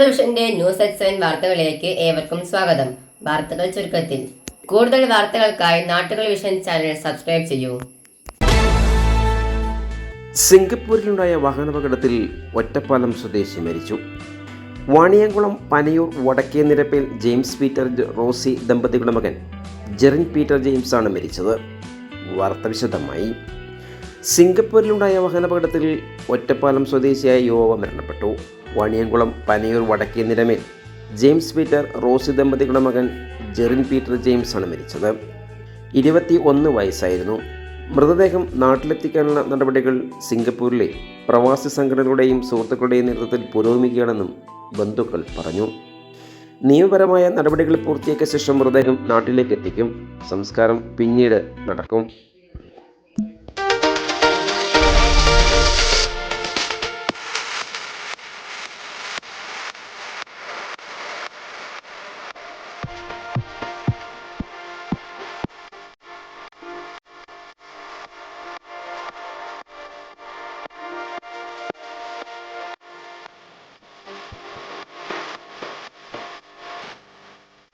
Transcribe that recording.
നാട്ടുകൾ വിഷന്റെ news at 7 വാർത്തകളിലേക്ക് ഏവർക്കും സ്വാഗതം. വാർത്തകൾ ചുരുക്കത്തിൽ. കൂടുതൽ വാർത്തകൾക്കായി നാട്ടുകൾ വിഷൻ ചാനൽ സബ്സ്ക്രൈബ് ചെയ്യൂ. സിംഗപ്പൂരിലുണ്ടായ വാഹനാപകടത്തിൽ ഒറ്റപ്പാലം സ്വദേശി മരിച്ചു. വാണിയംകുളം പനയൂർ വടക്കേ നിരപ്പേൽ ജെയിംസ് പീറ്റർ റോസി ദമ്പതികളുടെ മകൻ ജെറിൻ പീറ്റർ ജെയിംസ് ആണ് മരിച്ചത്. വാർത്ത വിശദമായി. സിംഗപ്പൂരിലുണ്ടായ വാഹനാപകടത്തിൽ ഒറ്റപ്പാലം സ്വദേശിയായ യുവാവ് മരണപ്പെട്ടു. വാണിയംകുളം പനയൂർ വടക്കേ നിരമേൽ ജെയിംസ് പീറ്റർ റോസി ദമ്പതികളുടെ മകൻ ജെറിൻ പീറ്റർ ജെയിംസ് ആണ് മരിച്ചത്. 21 വയസ്സായിരുന്നു. മൃതദേഹം നാട്ടിലെത്തിക്കാനുള്ള നടപടികൾ സിംഗപ്പൂരിലെ പ്രവാസി സംഘടനകളുടെയും സുഹൃത്തുക്കളുടെയും നേതൃത്വത്തിൽ പുരോഗമിക്കുകയാണെന്നും ബന്ധുക്കൾ പറഞ്ഞു. നിയമപരമായ നടപടികൾ പൂർത്തിയാക്കിയ ശേഷം മൃതദേഹം നാട്ടിലേക്ക് എത്തിക്കും. സംസ്കാരം പിന്നീട് നടക്കും.